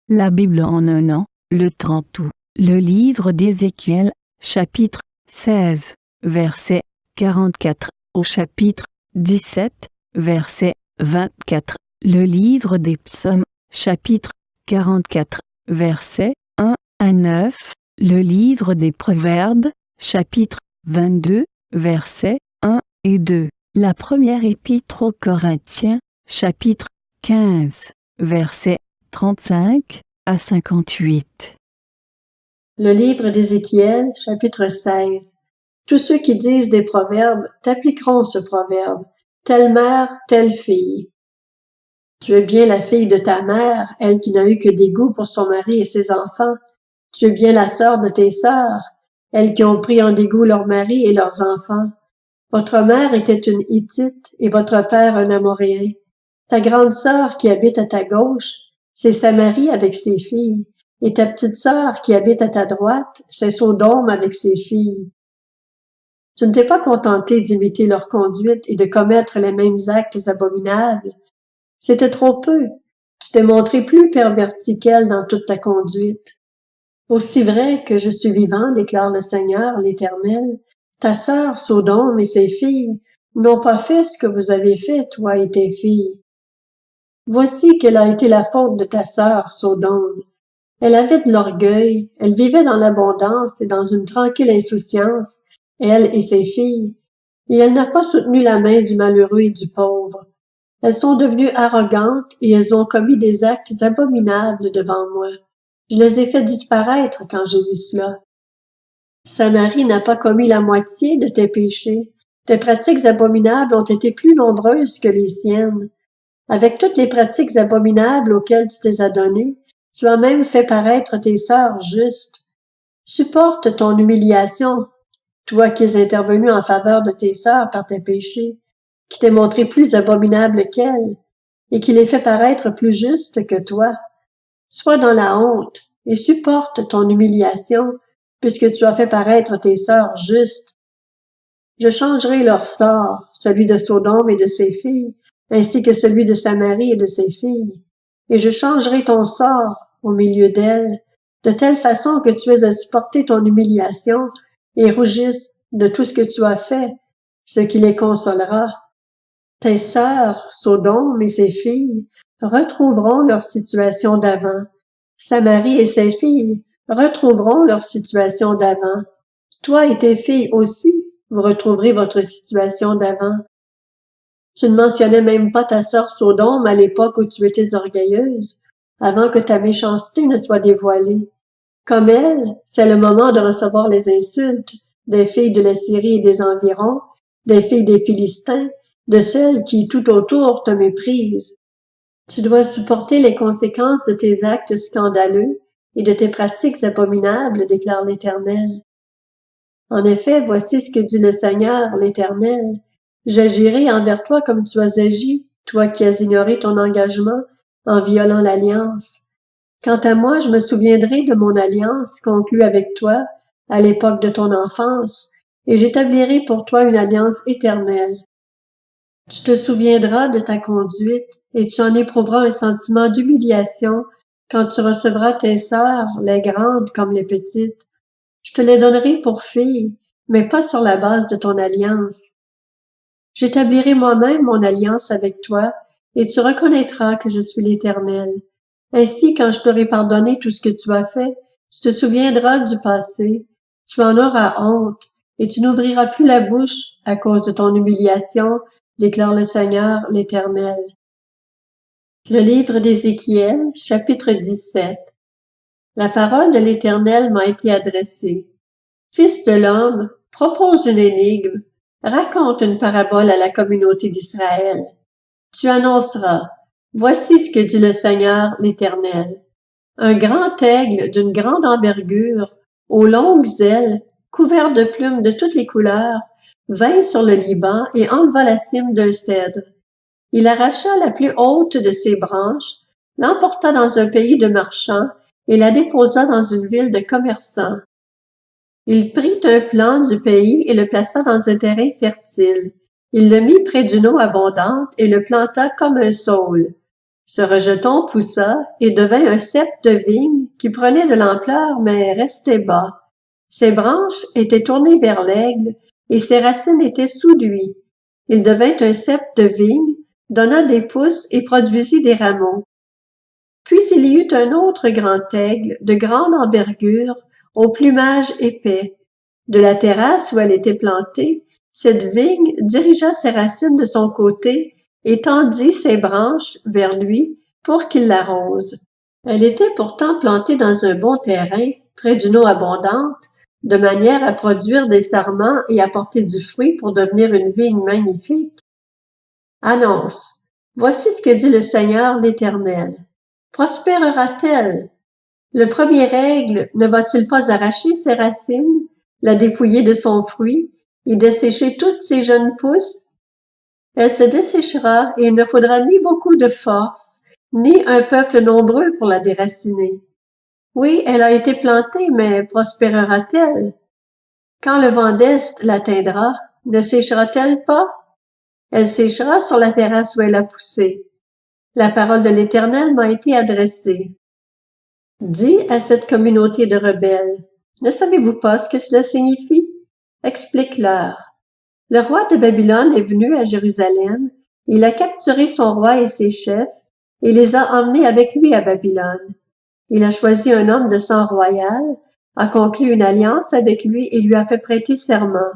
La Bible en un an, le 30 août. Le livre d'Ézéchiel, chapitre 16, verset 44, au chapitre 17, verset 24. Le livre des Psaumes, chapitre 44, verset 1 à 9. Le livre des Proverbes, chapitre 22, versets 1 et 2. La première épître aux Corinthiens, chapitre 15, versets 35 à 58. Le livre d'Ézéchiel, chapitre 16. Tous ceux qui disent des proverbes t'appliqueront ce proverbe. Telle mère, telle fille. Tu es bien la fille de ta mère, elle qui n'a eu que dégoût pour son mari et ses enfants. Tu es bien la sœur de tes sœurs, elles qui ont pris en dégoût leur mari et leurs enfants. Votre mère était une Hittite et votre père un Amoréen. Ta grande sœur qui habite à ta gauche, c'est Samarie avec ses filles. Et ta petite sœur qui habite à ta droite, c'est Sodome avec ses filles. Tu ne t'es pas contenté d'imiter leur conduite et de commettre les mêmes actes abominables. C'était trop peu. Tu t'es montré plus perverti qu'elle dans toute ta conduite. Aussi vrai que je suis vivant, déclare le Seigneur, l'Éternel, ta sœur Sodome et ses filles n'ont pas fait ce que vous avez fait, toi et tes filles. Voici quelle a été la faute de ta sœur Sodome. Elle avait de l'orgueil, elle vivait dans l'abondance et dans une tranquille insouciance, elle et ses filles, et elle n'a pas soutenu la main du malheureux et du pauvre. Elles sont devenues arrogantes et elles ont commis des actes abominables devant moi. Je les ai fait disparaître quand j'ai vu cela. Samarie n'a pas commis la moitié de tes péchés. Tes pratiques abominables ont été plus nombreuses que les siennes. Avec toutes les pratiques abominables auxquelles tu t'es adonné, tu as même fait paraître tes sœurs justes. Supporte ton humiliation, toi qui es intervenu en faveur de tes sœurs par tes péchés, qui t'es montré plus abominable qu'elles, et qui les fait paraître plus justes que toi. Sois dans la honte, et supporte ton humiliation, puisque tu as fait paraître tes sœurs justes. Je changerai leur sort, celui de Sodome et de ses filles, ainsi que celui de Samarie et de ses filles, et je changerai ton sort au milieu d'elles, de telle façon que tu aies à supporter ton humiliation et rougisses de tout ce que tu as fait, ce qui les consolera. Tes sœurs, Sodome et ses filles, retrouveront leur situation d'avant. Samarie et ses filles retrouveront leur situation d'avant. Toi et tes filles aussi, vous retrouverez votre situation d'avant. Tu ne mentionnais même pas ta sœur Sodome à l'époque où tu étais orgueilleuse, avant que ta méchanceté ne soit dévoilée. Comme elle, c'est le moment de recevoir les insultes des filles de la Syrie et des environs, des filles des Philistins, de celles qui tout autour te méprisent. Tu dois supporter les conséquences de tes actes scandaleux et de tes pratiques abominables, déclare l'Éternel. En effet, voici ce que dit le Seigneur, l'Éternel. J'agirai envers toi comme tu as agi, toi qui as ignoré ton engagement en violant l'alliance. Quant à moi, je me souviendrai de mon alliance conclue avec toi à l'époque de ton enfance, et j'établirai pour toi une alliance éternelle. Tu te souviendras de ta conduite, et tu en éprouveras un sentiment d'humiliation quand tu recevras tes sœurs, les grandes comme les petites. Je te les donnerai pour filles, mais pas sur la base de ton alliance. J'établirai moi-même mon alliance avec toi, et tu reconnaîtras que je suis l'Éternel. Ainsi, quand je t'aurai pardonné tout ce que tu as fait, tu te souviendras du passé, tu en auras honte, et tu n'ouvriras plus la bouche à cause de ton humiliation, déclare le Seigneur, l'Éternel. Le livre d'Ézéchiel, chapitre 17. La parole de l'Éternel m'a été adressée. Fils de l'homme, propose une énigme, raconte une parabole à la communauté d'Israël. Tu annonceras, voici ce que dit le Seigneur, l'Éternel. Un grand aigle d'une grande envergure, aux longues ailes, couvert de plumes de toutes les couleurs, vint sur le Liban et enleva la cime d'un cèdre. Il arracha la plus haute de ses branches, l'emporta dans un pays de marchands et la déposa dans une ville de commerçants. Il prit un plan du pays et le plaça dans un terrain fertile. Il le mit près d'une eau abondante et le planta comme un saule. Ce rejeton poussa et devint un cep de vigne qui prenait de l'ampleur mais restait bas. Ses branches étaient tournées vers l'aigle et ses racines étaient sous lui. Il devint un cep de vigne, donna des pousses et produisit des rameaux. Puis il y eut un autre grand aigle de grande envergure, au plumage épais. De la terrasse où elle était plantée, cette vigne dirigea ses racines de son côté et tendit ses branches vers lui pour qu'il l'arrose. Elle était pourtant plantée dans un bon terrain, près d'une eau abondante, de manière à produire des sarments et à porter du fruit pour devenir une vigne magnifique. Annonce. Voici ce que dit le Seigneur l'Éternel. Prospérera-t-elle? Le premier aigle ne va-t-il pas arracher ses racines, la dépouiller de son fruit et dessécher toutes ses jeunes pousses? Elle se desséchera et il ne faudra ni beaucoup de force, ni un peuple nombreux pour la déraciner. Oui, elle a été plantée, mais prospérera-t-elle? Quand le vent d'Est l'atteindra, ne séchera-t-elle pas? Elle séchera sur la terrasse où elle a poussé. La parole de l'Éternel m'a été adressée. Dis à cette communauté de rebelles, ne savez-vous pas ce que cela signifie? Explique-leur. Le roi de Babylone est venu à Jérusalem, il a capturé son roi et ses chefs, et les a emmenés avec lui à Babylone. Il a choisi un homme de sang royal, a conclu une alliance avec lui et lui a fait prêter serment.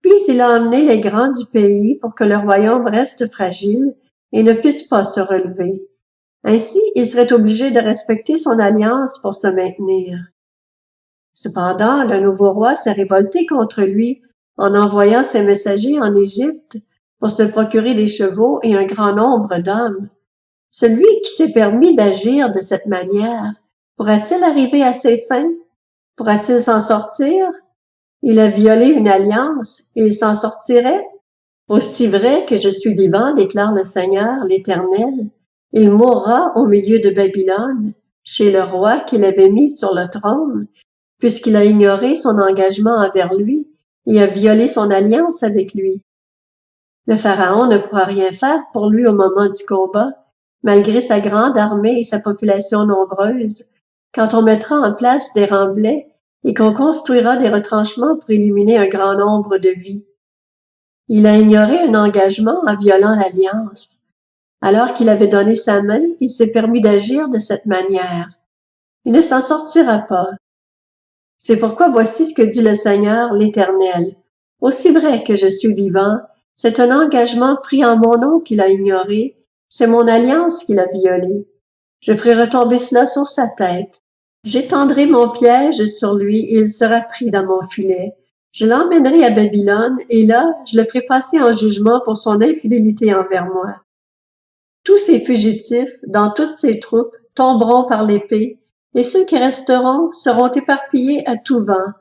Puis il a emmené les grands du pays pour que le royaume reste fragile et ne puisse pas se relever. Ainsi, il serait obligé de respecter son alliance pour se maintenir. Cependant, le nouveau roi s'est révolté contre lui en envoyant ses messagers en Égypte pour se procurer des chevaux et un grand nombre d'hommes. Celui qui s'est permis d'agir de cette manière, pourra-t-il arriver à ses fins? Pourra-t-il s'en sortir? Il a violé une alliance et il s'en sortirait? Aussi vrai que je suis vivant, déclare le Seigneur, l'Éternel, il mourra au milieu de Babylone, chez le roi qu'il avait mis sur le trône, puisqu'il a ignoré son engagement envers lui et a violé son alliance avec lui. Le Pharaon ne pourra rien faire pour lui au moment du combat, malgré sa grande armée et sa population nombreuse, quand on mettra en place des remblais et qu'on construira des retranchements pour éliminer un grand nombre de vies. Il a ignoré un engagement en violant l'alliance. Alors qu'il avait donné sa main, il s'est permis d'agir de cette manière. Il ne s'en sortira pas. C'est pourquoi voici ce que dit le Seigneur, l'Éternel. Aussi vrai que je suis vivant, c'est un engagement pris en mon nom qu'il a ignoré, c'est mon alliance qu'il a violée. Je ferai retomber cela sur sa tête. J'étendrai mon piège sur lui et il sera pris dans mon filet. Je l'emmènerai à Babylone et là, je le ferai passer en jugement pour son infidélité envers moi. Tous ces fugitifs, dans toutes ces troupes, tomberont par l'épée, et ceux qui resteront seront éparpillés à tout vent.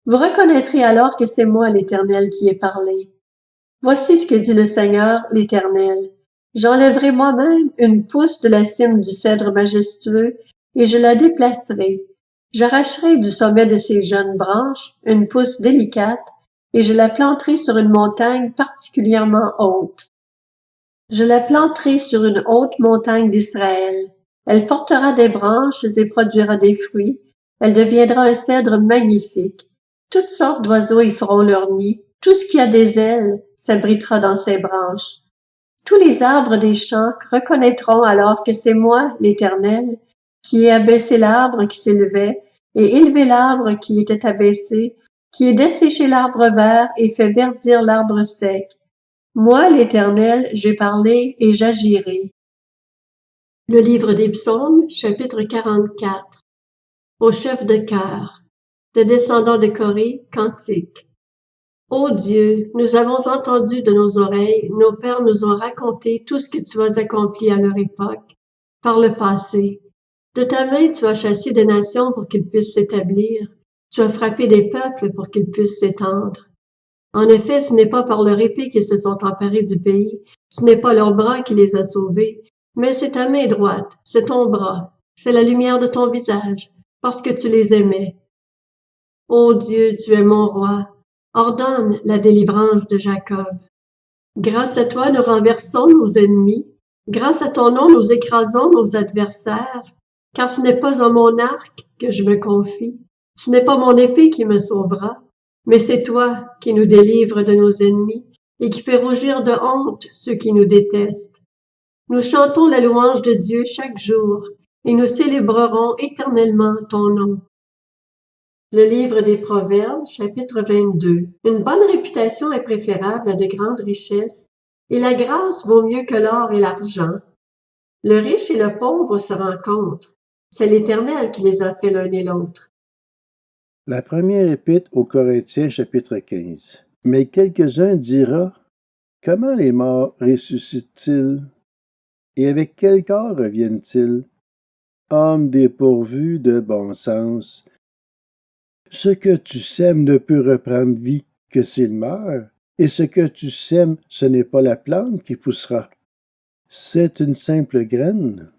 Vous reconnaîtrez alors que c'est moi, l'Éternel, qui ai parlé. Voici ce que dit le Seigneur, l'Éternel. J'enlèverai moi-même une pousse de la cime du cèdre majestueux, et je la déplacerai. J'arracherai du sommet de ses jeunes branches une pousse délicate, et je la planterai sur une montagne particulièrement haute. Je la planterai sur une haute montagne d'Israël. Elle portera des branches et produira des fruits. Elle deviendra un cèdre magnifique. Toutes sortes d'oiseaux y feront leur nid. Tout ce qui a des ailes s'abritera dans ses branches. Tous les arbres des champs reconnaîtront alors que c'est moi, l'Éternel, qui ai abaissé l'arbre qui s'élevait et élevé l'arbre qui était abaissé, qui ai desséché l'arbre vert et fait verdir l'arbre sec. Moi, l'Éternel, j'ai parlé et j'agirai. Le livre des Psaumes, chapitre 44. Au chef de chœur, des descendants de Corée, cantique. Ô Dieu, nous avons entendu de nos oreilles, nos pères nous ont raconté tout ce que tu as accompli à leur époque, par le passé. De ta main, tu as chassé des nations pour qu'ils puissent s'établir. Tu as frappé des peuples pour qu'ils puissent s'étendre. En effet, ce n'est pas par leur épée qu'ils se sont emparés du pays, ce n'est pas leur bras qui les a sauvés, mais c'est ta main droite, c'est ton bras, c'est la lumière de ton visage, parce que tu les aimais. Ô Dieu, tu es mon roi, ordonne la délivrance de Jacob. Grâce à toi, nous renversons nos ennemis, Grâce à ton nom, nous écrasons nos adversaires, car ce n'est pas en mon arc que je me confie, ce n'est pas mon épée qui me sauvera, mais c'est toi qui nous délivres de nos ennemis et qui fais rougir de honte ceux qui nous détestent. Nous chantons la louange de Dieu chaque jour et nous célébrerons éternellement ton nom. Le livre des Proverbes, chapitre 22. Une bonne réputation est préférable à de grandes richesses, et la grâce vaut mieux que l'or et l'argent. Le riche et le pauvre se rencontrent. C'est l'Éternel qui les a fait l'un et l'autre. La première épître aux Corinthiens, chapitre 15. Mais quelques-uns diront, comment les morts ressuscitent-ils? Et avec quel corps reviennent-ils? Hommes dépourvus de bon sens. Ce que tu sèmes ne peut reprendre vie que s'il meurt, et ce que tu sèmes, ce n'est pas la plante qui poussera. C'est une simple graine,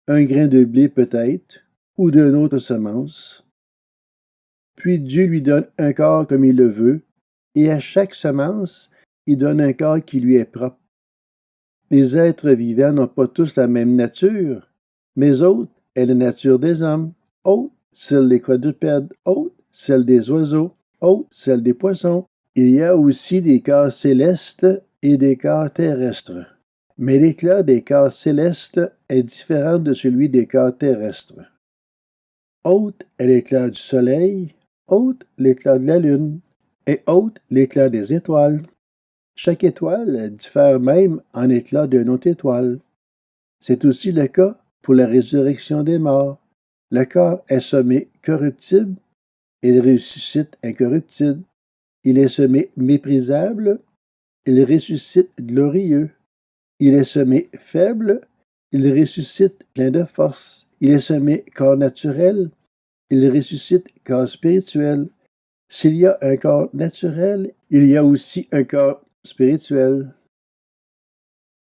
un grain de blé peut-être, ou d'une autre semence. Puis Dieu lui donne un corps comme il le veut, et à chaque semence, il donne un corps qui lui est propre. Les êtres vivants n'ont pas tous la même nature, mais autre est la nature des hommes, autre celle des quadrupèdes, autre celle des oiseaux, autre celle des poissons. Il y a aussi des corps célestes et des corps terrestres. Mais l'éclat des corps célestes est différent de celui des corps terrestres. Autre est l'éclat du soleil, autre l'éclat de la lune, et autre l'éclat des étoiles. Chaque étoile diffère même en éclat d'une autre étoile. C'est aussi le cas pour la résurrection des morts. Le corps est semé corruptible, il ressuscite incorruptible. Il est semé méprisable, il ressuscite glorieux. Il est semé faible, il ressuscite plein de force. Il est semé corps naturel, il ressuscite corps spirituel. S'il y a un corps naturel, il y a aussi un corps spirituel.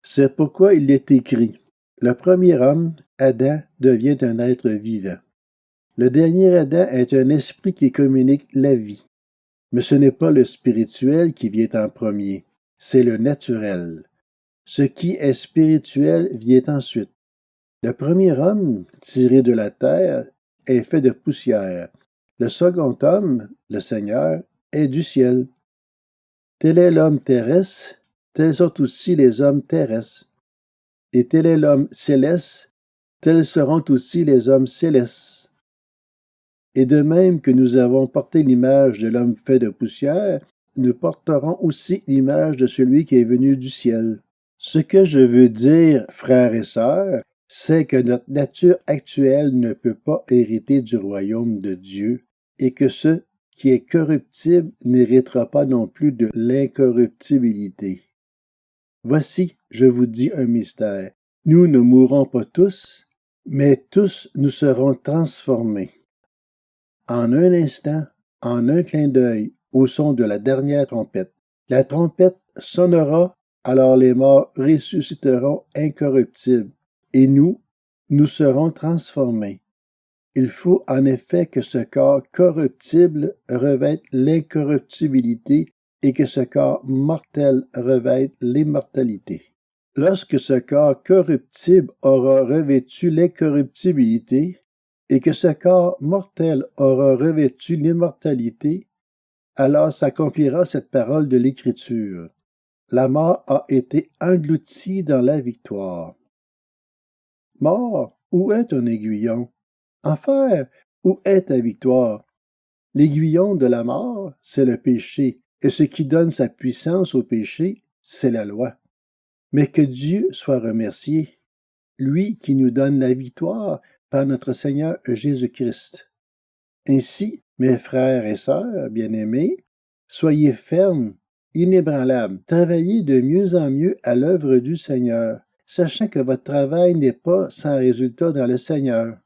C'est pourquoi il est écrit, le premier homme, Adam, devient un être vivant. Le dernier Adam est un esprit qui communique la vie. Mais ce n'est pas le spirituel qui vient en premier, c'est le naturel. Ce qui est spirituel vient ensuite. Le premier homme, tiré de la terre, est fait de poussière. Le second homme, le Seigneur, est du ciel. Tel est l'homme terrestre, tels sont aussi les hommes terrestres. Et tel est l'homme céleste, tels seront aussi les hommes célestes. Et de même que nous avons porté l'image de l'homme fait de poussière, nous porterons aussi l'image de celui qui est venu du ciel. Ce que je veux dire, frères et sœurs, c'est que notre nature actuelle ne peut pas hériter du royaume de Dieu, et que ce qui est corruptible n'héritera pas non plus de l'incorruptibilité. Voici, je vous dis un mystère. Nous ne mourrons pas tous, mais tous nous serons transformés. En un instant, en un clin d'œil, au son de la dernière trompette. La trompette sonnera, alors les morts ressusciteront incorruptibles, et nous serons transformés. Il faut en effet que ce corps corruptible revête l'incorruptibilité et que ce corps mortel revête l'immortalité. Lorsque ce corps corruptible aura revêtu l'incorruptibilité et que ce corps mortel aura revêtu l'immortalité, alors s'accomplira cette parole de l'Écriture. La mort a été engloutie dans la victoire. Mort, où est ton aiguillon? Enfer, où est ta victoire? L'aiguillon de la mort, c'est le péché, et ce qui donne sa puissance au péché, c'est la loi. Mais que Dieu soit remercié, lui qui nous donne la victoire par notre Seigneur Jésus-Christ. Ainsi, mes frères et sœurs bien-aimés, soyez fermes, inébranlables, travaillez de mieux en mieux à l'œuvre du Seigneur, sachant que votre travail n'est pas sans résultat dans le Seigneur.